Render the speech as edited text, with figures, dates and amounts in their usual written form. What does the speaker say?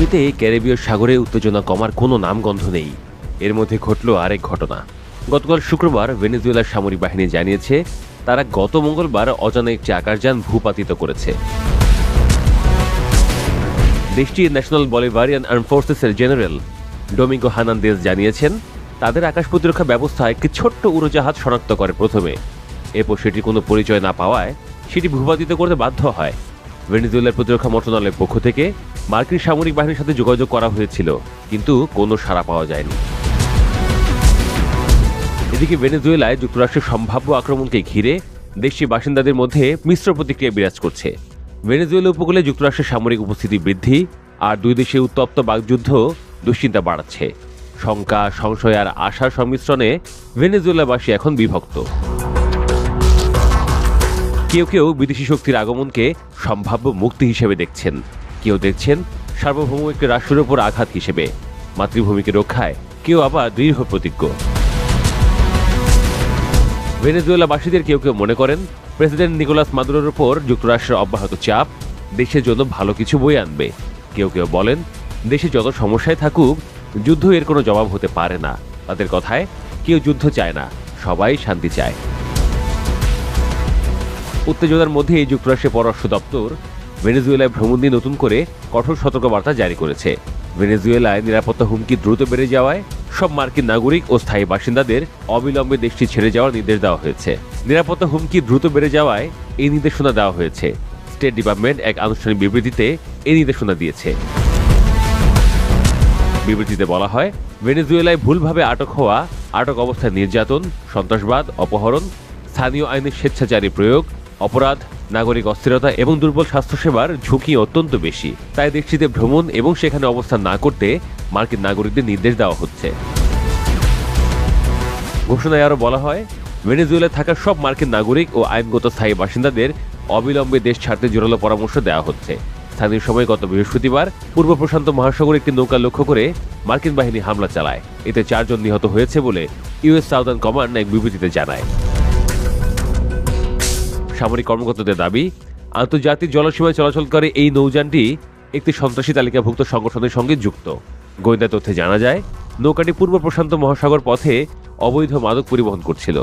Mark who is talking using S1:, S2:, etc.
S1: এমনিতে ক্যারিবীয় সাগরে উত্তেজনা কমার কোনো নামগন্ধ নেই। এর মধ্যে ঘটল আরেক ঘটনা। গতকাল শুক্রবার ভেনেজুয়েলার সামরিক বাহিনী জানিয়েছে তারা গত মঙ্গলবার অজানা একটি আকাশযান ভূপাতিত করেছে। দেশটির ন্যাশনাল বলিভারিয়ান আর্ম ফোর্সেসের জেনারেল ডোমিঙ্গো হার্নান্দেজ জানিয়েছেন তাদের আকাশ প্রতিরক্ষা ব্যবস্থা একটি ছোট্ট উড়োজাহাজ শনাক্ত করে প্রথমে, এরপর সেটির কোনো পরিচয় না পাওয়ায় সেটি ভূপাতিত করতে বাধ্য হয়। ভেনেজুয়েলার প্রতিরক্ষা মন্ত্রণালয়ের পক্ষ থেকে মার্কিন সামরিক বাহিনীর সাথে যোগাযোগ করা হয়েছিল, কিন্তু কোনো সাড়া পাওয়া যায়নি। এদিকে ভেনেজুয়েলায় যুক্তরাষ্ট্রের সম্ভাব্য আক্রমণকে ঘিরে দেশটির বাসিন্দাদের মধ্যে মিশ্র প্রতিক্রিয়া বিরাজ করছে। ভেনেজুয়েলা উপকূলে যুক্তরাষ্ট্রের সামরিক উপস্থিতি বৃদ্ধি আর দুই দেশের উত্তপ্ত বাকযুদ্ধ দুশ্চিন্তা বাড়াচ্ছে। শঙ্কা, সংশয় আর আশার সংমিশ্রণে ভেনেজুয়েলাবাসী এখন বিভক্ত। কেউ কেউ বিদেশি শক্তির আগমনকে সম্ভাব্য মুক্তি হিসেবে দেখছেন, কেউ দেখছেন সার্বভৌম একটি রাষ্ট্রের উপর আঘাত হিসেবে। মাতৃভূমিকে রক্ষায় কেউ আবার দৃঢ় প্রতিজ্ঞ। ভেনেজুয়েলাবাসীদের কেউ কেউ মনে করেন প্রেসিডেন্ট নিকোলাস মাদুরোর উপর যুক্তরাষ্ট্রের অব্যাহত চাপ দেশের জন্য ভালো কিছু বয়ে আনবে। কেউ কেউ বলেন দেশে যত সমস্যায় থাকুক যুদ্ধ এর কোনো জবাব হতে পারে না। তাদের কথায় কেউ যুদ্ধ চায় না, সবাই শান্তি চায়। উত্তেজনার মধ্যে এই যুক্তরাষ্ট্রের পররাষ্ট্র দপ্তর ভেনেজুয়েলায় ভ্রমণ নিয়ে নতুন করে কঠোর সতর্কবার্তা জারি করেছে। ভেনেজুয়েলায় নিরাপত্তা হুমকি দ্রুত বেড়ে যাওয়ায় সব মার্কিন নাগরিক ও স্থায়ী বাসিন্দাদের অবিলম্বে দেশটি ছেড়ে যাওয়ার নির্দেশ দেওয়া হয়েছে। নিরাপত্তা হুমকি দ্রুত বেড়ে যাওয়ায় এই নির্দেশনা দেওয়া হয়েছে। স্টেট ডিপার্টমেন্ট এক আনুষ্ঠানিক বিবৃতিতে এই নির্দেশনা দিয়েছে। বিবৃতিতে বলা হয়, ভেনেজুয়েলায় ভুলভাবে আটক অবস্থায় নির্যাতন, সন্ত্রাসবাদ, অপহরণ, স্থানীয় আইনের স্বেচ্ছাচারী প্রয়োগ, অপরাধ, নাগরিক অস্থিরতা এবং দুর্বল স্বাস্থ্যসেবার ঝুঁকি অত্যন্ত বেশি। তাই দেশটিতে ভ্রমণ এবং সেখানে অবস্থান না করতে মার্কিন নাগরিকদের নির্দেশ দেওয়া হচ্ছে। ঘোষণায় আরও বলা হয়, ভেনেজুয়েলায় থাকা সব মার্কিন নাগরিক ও আইনগত স্থায়ী বাসিন্দাদের অবিলম্বে দেশ ছাড়তে জোরালো পরামর্শ দেওয়া হচ্ছে। স্থানীয় সময় গত বৃহস্পতিবার পূর্ব প্রশান্ত মহাসাগরে একটি নৌকা লক্ষ্য করে মার্কিন বাহিনী হামলা চালায়। এতে 4 জন নিহত হয়েছে বলে ইউএস সাউদার্ন কমান্ড এক বিবৃতিতে জানায়। সামরিক কর্মকর্তাদের দাবি, আন্তর্জাতিক জলসীমায় চলাচলকারী এই নৌযানটি একটি সন্ত্রাসী তালিকাভুক্ত সংগঠনের সঙ্গে যুক্ত। গোয়েন্দা তথ্যে জানা যায় নৌকাটি পূর্ব প্রশান্ত মহাসাগর পথে অবৈধ মাদক পরিবহন করছিল।